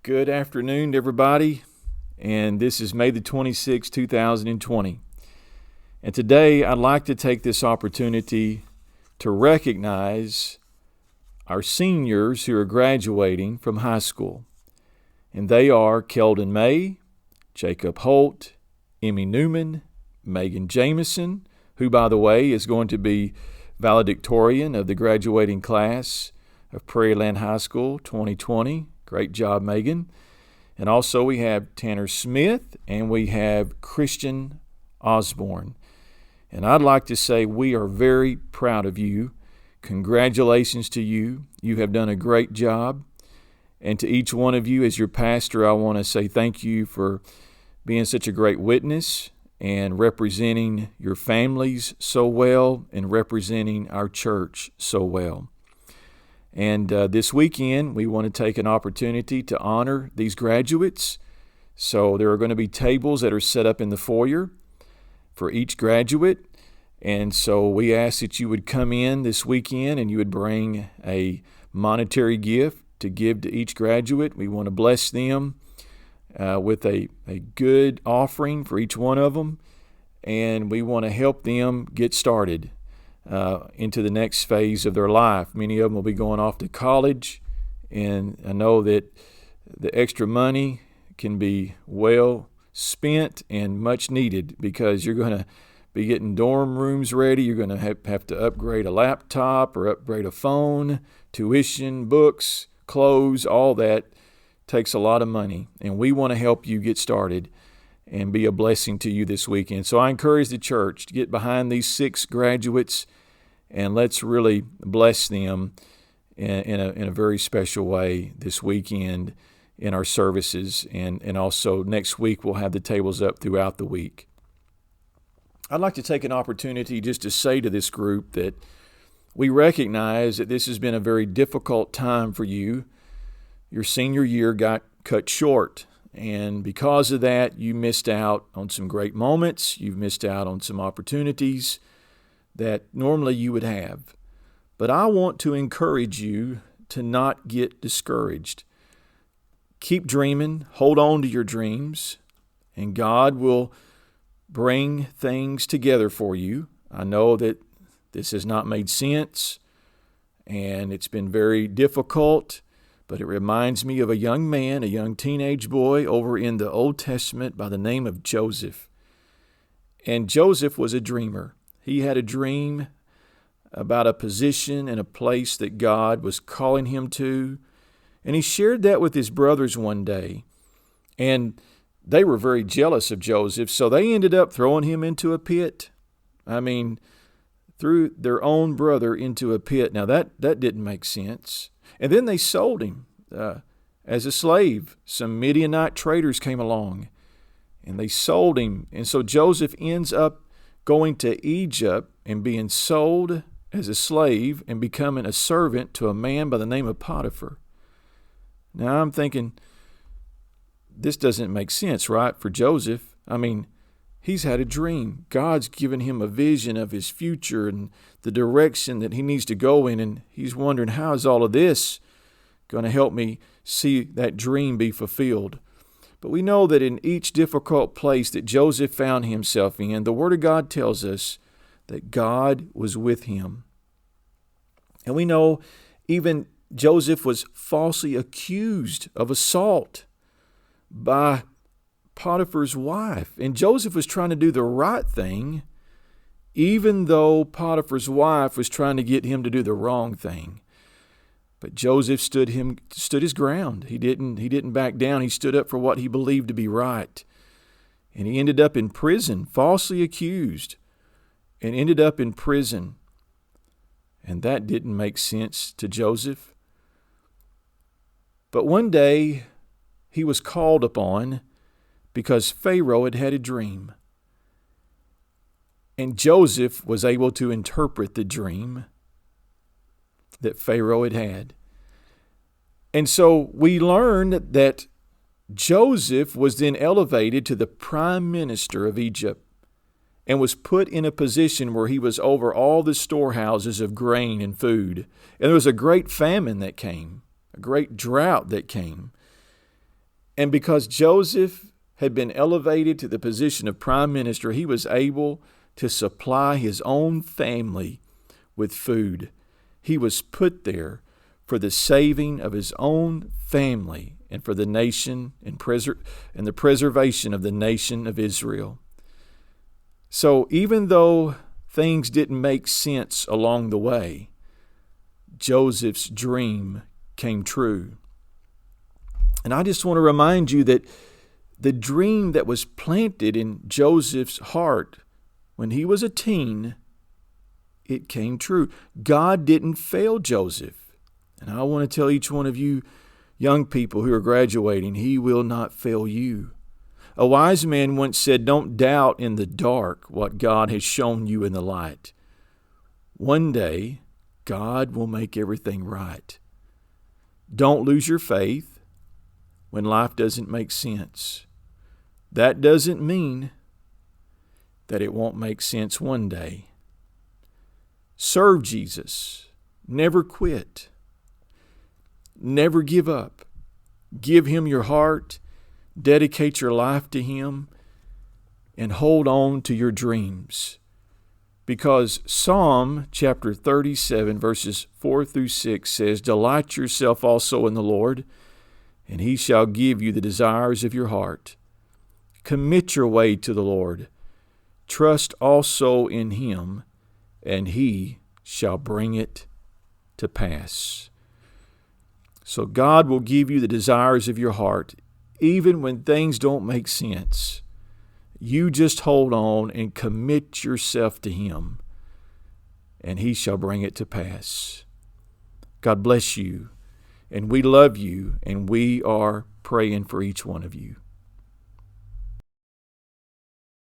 Good afternoon, everybody, and this is May the 26th, 2020. And today I'd like to take this opportunity to recognize our seniors who are graduating from high school. And they are Keldon May, Jacob Holt, Emmy Newman, Megan Jameson, who, by the way, is going to be valedictorian of the graduating class of Prairie Land High School 2020. Great job, Megan. And also we have Tanner Smith and we have Christian Osborne. And I'd like to say we are very proud of you. Congratulations to you. You have done a great job. And to each one of you, as your pastor, I want to say thank you for being such a great witness and representing your families so well and representing our church so well. And this weekend, we want to take an opportunity to honor these graduates. So there are going to be tables that are set up in the foyer for each graduate. And so we ask that you would come in this weekend and you would bring a monetary gift to give to each graduate. We want to bless them with a good offering for each one of them. And we want to help them get started into the next phase of their life. Many of them will be going off to college, and I know that the extra money can be well spent and much needed because you're going to be getting dorm rooms ready. You're going to have to upgrade a laptop or upgrade a phone, tuition, books, clothes, all that takes a lot of money, and we want to help you get started and be a blessing to you this weekend. So I encourage the church to get behind these 6 graduates and let's really bless them in a very special way this weekend in our services. And also next week we'll have the tables up throughout the week. I'd like to take an opportunity just to say to this group that we recognize that this has been a very difficult time for you. Your senior year got cut short. And because of that, you missed out on some great moments. You've missed out on some opportunities that normally you would have. But I want to encourage you to not get discouraged. Keep dreaming. Hold on to your dreams. And God will bring things together for you. I know that this has not made sense, and it's been very difficult. But it reminds me of a young man, a young teenage boy over in the Old Testament by the name of Joseph. And Joseph was a dreamer. He had a dream about a position and a place that God was calling him to. And he shared that with his brothers one day. And they were very jealous of Joseph, so they ended up throwing him into a pit. Threw their own brother into a pit. Now that didn't make sense. And then they sold him as a slave. Some Midianite traders came along and they sold him. And so Joseph ends up going to Egypt and being sold as a slave and becoming a servant to a man by the name of Potiphar. Now I'm thinking, this doesn't make sense, right, for Joseph? He's had a dream. God's given him a vision of his future and the direction that he needs to go in, and he's wondering, how is all of this going to help me see that dream be fulfilled? But we know that in each difficult place that Joseph found himself in, the Word of God tells us that God was with him. And we know even Joseph was falsely accused of assault by Potiphar's wife. And Joseph was trying to do the right thing, even though Potiphar's wife was trying to get him to do the wrong thing. But Joseph stood his ground. He didn't back down. He stood up for what he believed to be right. And he ended up in prison, falsely accused, and ended up in prison. And that didn't make sense to Joseph. But one day he was called upon because Pharaoh had had a dream. And Joseph was able to interpret the dream that Pharaoh had had. And so we learned that Joseph was then elevated to the prime minister of Egypt and was put in a position where he was over all the storehouses of grain and food. And there was a great famine that came, a great drought that came. And because Joseph had been elevated to the position of prime minister, he was able to supply his own family with food. He was put there for the saving of his own family and for the nation and the preservation of the nation of Israel. So even though things didn't make sense along the way, Joseph's dream came true. And I just want to remind you that the dream that was planted in Joseph's heart when he was a teen, it came true. God didn't fail Joseph. And I want to tell each one of you young people who are graduating, He will not fail you. A wise man once said, don't doubt in the dark what God has shown you in the light. One day, God will make everything right. Don't lose your faith when life doesn't make sense. That doesn't mean that it won't make sense one day. Serve Jesus. Never quit. Never give up. Give Him your heart. Dedicate your life to Him. And hold on to your dreams. Because Psalm chapter 37 verses 4 through 6 says, delight yourself also in the Lord, and He shall give you the desires of your heart. Commit your way to the Lord. Trust also in Him, and He shall bring it to pass. So God will give you the desires of your heart, even when things don't make sense. You just hold on and commit yourself to Him, and He shall bring it to pass. God bless you, and we love you, and we are praying for each one of you.